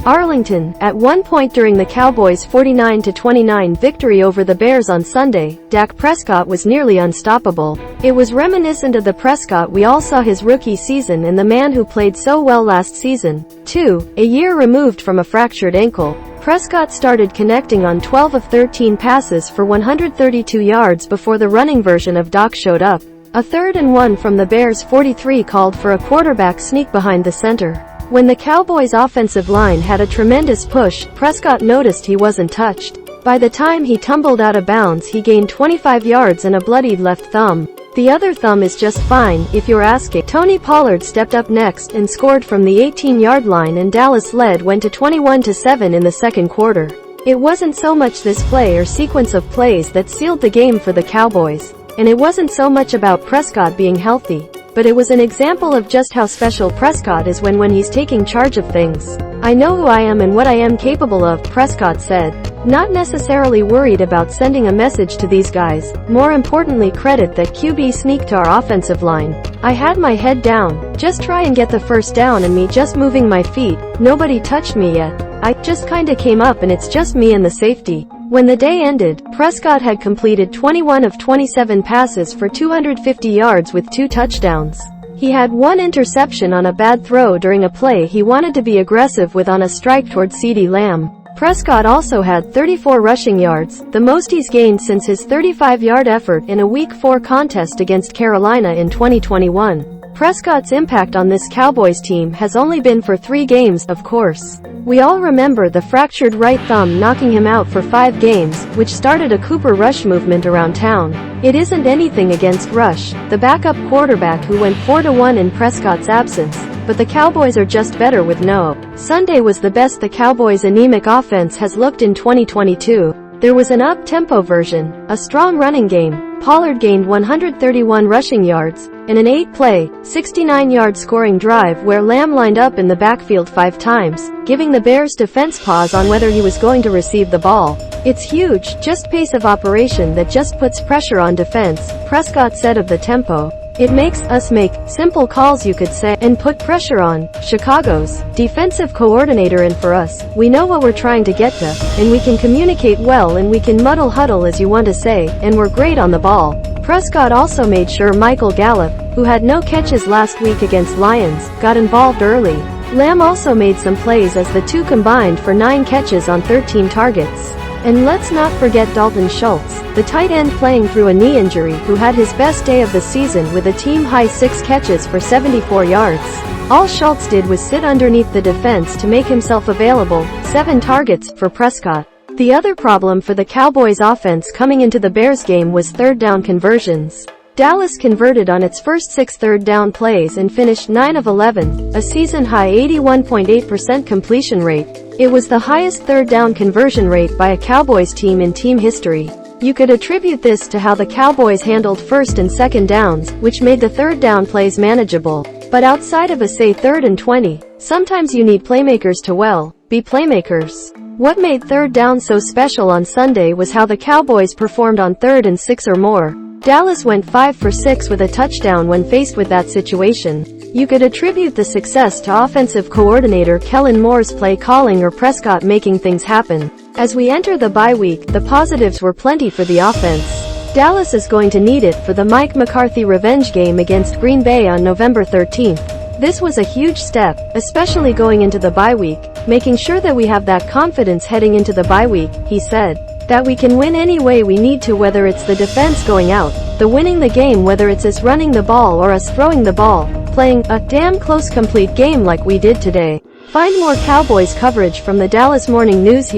Arlington. At one point during the Cowboys' 49-29 victory over the Bears on Sunday, Dak Prescott was nearly unstoppable. It was reminiscent of the Prescott we all saw his rookie season and the man who played so well last season, too. A year removed from a fractured ankle, Prescott started connecting on 12 of 13 passes for 132 yards before the running version of Dak showed up. A 3rd and 1 from the Bears' 43 called for a quarterback sneak behind the center. When the Cowboys' offensive line had a tremendous push, Prescott noticed he wasn't touched. By the time he tumbled out of bounds, he gained 25 yards and a bloodied left thumb. The other thumb is just fine, if you're asking. Tony Pollard stepped up next and scored from the 18-yard line, and Dallas went to 21-7 in the second quarter. It wasn't so much this play or sequence of plays that sealed the game for the Cowboys. And it wasn't so much about Prescott being healthy, but it was an example of just how special Prescott is when he's taking charge of things. "I know who I am and what I am capable of," Prescott said. Not necessarily worried about sending a message to these guys, more importantly credit that QB sneak to our offensive line. "I had my head down, just try and get the first down and me just moving my feet, nobody touched me yet. I just kinda came up and it's just me and the safety." When the day ended, Prescott had completed 21 of 27 passes for 250 yards with 2 touchdowns. He had 1 interception on a bad throw during a play he wanted to be aggressive with on a strike toward CeeDee Lamb. Prescott also had 34 rushing yards, the most he's gained since his 35-yard effort in a Week 4 contest against Carolina in 2021. Prescott's impact on this Cowboys team has only been for 3 games, of course. We all remember the fractured right thumb knocking him out for 5 games, which started a Cooper Rush movement around town. It isn't anything against Rush, the backup quarterback who went 4-1 in Prescott's absence, but the Cowboys are just better with no. Sunday was the best the Cowboys' anemic offense has looked in 2022. There was an up-tempo version, a strong running game. Pollard gained 131 rushing yards, and an 8-play, 69-yard scoring drive where Lamb lined up in the backfield 5 times, giving the Bears defense pause on whether he was going to receive the ball. "It's huge, just pace of operation that just puts pressure on defense," Prescott said of the tempo. "It makes us make simple calls, you could say, and put pressure on Chicago's defensive coordinator, and for us, we know what we're trying to get to, and we can communicate well and we can muddle huddle as you want to say, and we're great on the ball." Prescott also made sure Michael Gallup, who had no catches last week against Lions, got involved early. Lamb also made some plays as the two combined for 9 catches on 13 targets. And let's not forget Dalton Schultz, the tight end playing through a knee injury, who had his best day of the season with a team-high 6 catches for 74 yards. All Schultz did was sit underneath the defense to make himself available, 7 targets for Prescott. The other problem for the Cowboys' offense coming into the Bears game was 3rd down conversions. Dallas converted on its first 6 third down plays and finished 9 of 11, a season-high 81.8% completion rate. It was the highest 3rd down conversion rate by a Cowboys team in team history. You could attribute this to how the Cowboys handled 1st and 2nd downs, which made the 3rd down plays manageable. But outside of a, say, 3rd and 20, sometimes you need playmakers to, be playmakers. What made 3rd down so special on Sunday was how the Cowboys performed on 3rd and 6 or more. Dallas went 5 for 6 with a touchdown when faced with that situation. You could attribute the success to offensive coordinator Kellen Moore's play calling or Prescott making things happen. As we enter the bye week, the positives were plenty for the offense. Dallas is going to need it for the Mike McCarthy revenge game against Green Bay on November 13th. This was a huge step, especially going into the bye week, making sure that we have that confidence heading into the bye week, he said. That we can win any way we need to, whether it's the defense going out, the winning the game, whether it's us running the ball or us throwing the ball, playing a damn close complete game like we did today. Find more Cowboys coverage from the Dallas Morning News here.